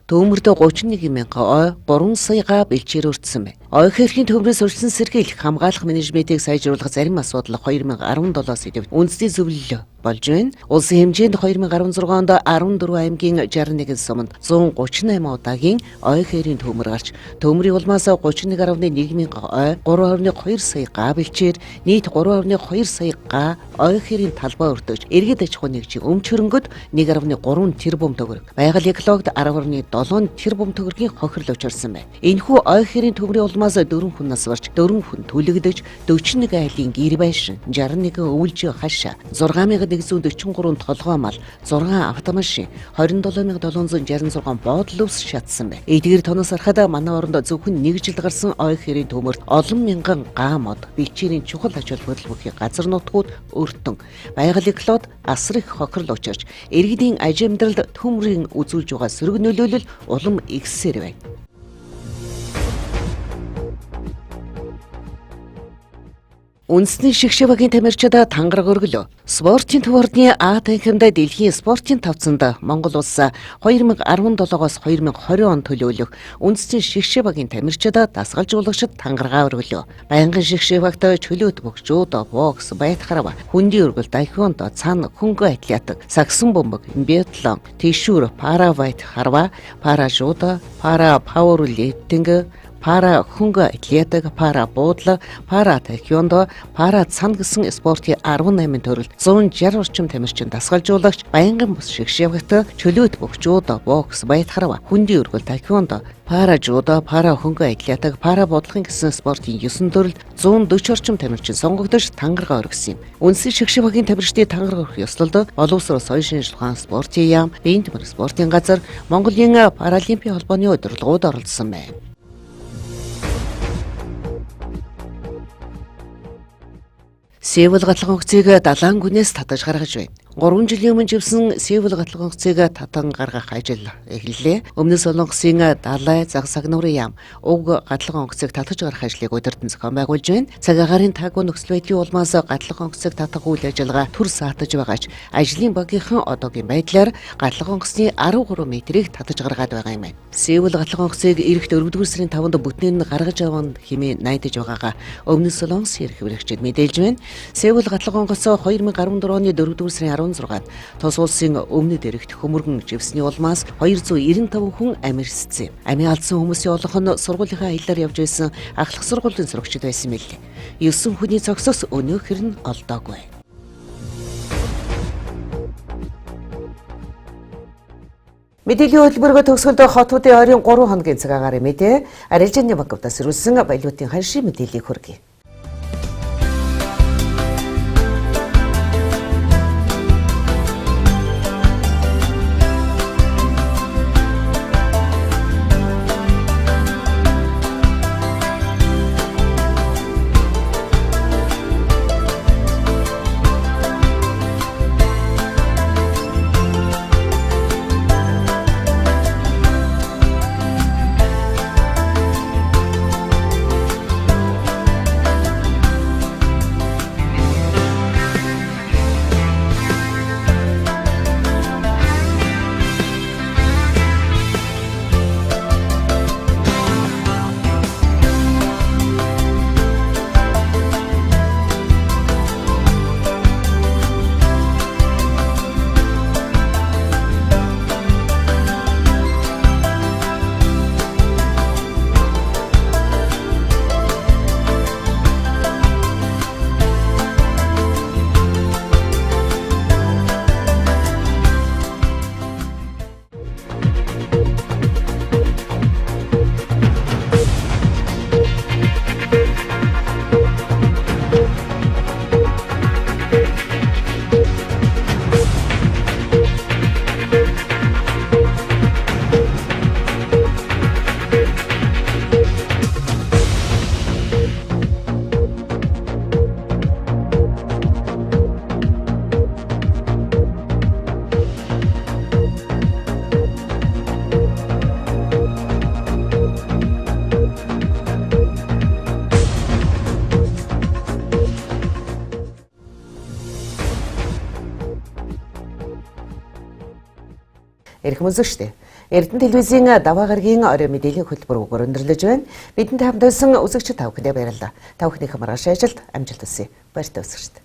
Төмөрдө 31,000 ой 3 саяга бэлчээр өртсөн байна. Ой хэрхийн төмрөөс өрсөн сэргийлэх хамгаалах менежментийг сайжруулах зарим асуудал 2017 сэдвт үндэсний зөвлөлөө болж байна. Улсын хэмжээнд 2016 онд 14 аймгийн 61 суманд 138 удаагийн ой хэрийн төмөр гарч төмрийн улмаас 31,1 ой 3.2 сая га бэлчээр нийт 3.2 сая га ой хэрийн талбай өртөж иргэд аж ахуйн нэгжийн өмч хөрөнгөд 1.3 тэрбум төгрөг, байгаль экологид 10.7 тэрбум төгрөгийн хохирол учирсан байна. Энэхүү ой хэрийн төмрийн улмаас 4 хүн нас барж 4 хүн түлэгдэж 41 айлын гэр байшин 61 өвөлж хаш 6143 толгой мал 6 автомашин 27766 буудал өвс шатсан байна. Эдгээр тоноос харахад манай оронд зөвхөн нэг жил гарсан ой хэрийн төмөрт олон мянган га мод бичээрийн чухал ач холбогдол бүхий газар нутгууд өртөн байгаль эколог асар их хохирол учирч иргэдийн аж амьдралд төмрийн үзүүлж байгаа сөрөг нөлөөлөл улам ихсээр байна. Үндэсний шигшээ багийн тамирчид тангараг өргөлөө. Спортын төв орны А танхимд дэлхийн спортын тавцанд Монгол улс 2017-оос 2020 он төлөөлөх үндэсний шигшээ багийн тамирчид дасгалжуулагчид тангараа өргөлөө. Байнгын шигшээ багт чөлөөт бокс, жудо, бокс, байтгарав, хүндийн өргөл, тайквондо, цан, хөнгө атлетик, саксон бомбог, биатлон, тэшүүр, пара байт харва, пара жудо, пара пауэрлифтинг, пара хөнгө атлетик, пара буудлага, пара тайквондо, пара цан гэсэн спортын 18 төрөлд 160 орчим тамирчин дасгалжуулагч байнгын бус шигшээ багт чөлөөт бокс, жудо, бокс, байтгарав, хүндийн өргөл, тайквондо, пара жудо, пара хөнгө атлетик, пара буудлага гэсэн спортын 9 төрөлд 140 орчим тамирчин сонгогдож тангараг өргөсөн юм. Үндэсний шигшээ багийн тамирчдын тангараг өргөх ёслолд боловсрол соёлын шинжилгаан спортын яам, биеийн тамир спортын газар, Монголын паралимпийн холбооны удирдлагууд оролцсон байна. Сеул гатлан онгоцыг далайн гүнээс татаж гаргаж байна. 3 жилийн өмнө живсэн Сеул гатлан онгоцыг татан гаргах ажил эхэллээ. Өмнөөс онгоцын далай зах сагнуурын яам уг гатлан онгоцыг татаж гаргах ажлыг удирдан зохион байгуулж байна. Цаг агаарын таагүй нөхцөл байдлын улмаас гатлан онгоцыг татах үйл ажиллагаа түр саатаж байгаач ажлын багийнхан одоогийн байдлаар гатлан онгоцны 13 метрийг татаж гаргаад байгаа юм байна. Сеул гатлан онгоцыг эрэгт 4-р сарын 5-нд бүтнээр нь гаргаж аван хэмээн найдаж байгаагаа өмнөөс онгоц эрх хэрэгчид мэдээлж байна. Сеул гатлан онгоц 2014 оны 4-р сарын 16-нд тус улсын өмнөд эрэгт хөмөргөн живсний улмаас 295 хүн амьд. Амиа алдсан хүмүүсийн олонх нь сургуулийнхаа аяллаар явж байсан ахлах сургуулийн сурагчид байсан мэлээ. 9 хүний цогцос өнөөхөр нь олдоогүй. Мэдээллийн хөтөлбөрөөр төгсгөлд хотуудын ойрын 3 хоногийн цаг агаарын мэдээ арилжааны банкудаас ирүүлсэн баялуудын ханшийн мэдээллийг хүргэе. Эрх мөсөштэй. Эрдэнэ телевизийн даваа гарагийн орой мэдээллийн хөтөлбөр өндөрлөж байна. Бидэнтэй хамт байсан үзэгчид та бүхэндээ баярлалаа. Та бүхнийхээ маргааш ажилд амжилт хүсье. Баяртай үзэгчид.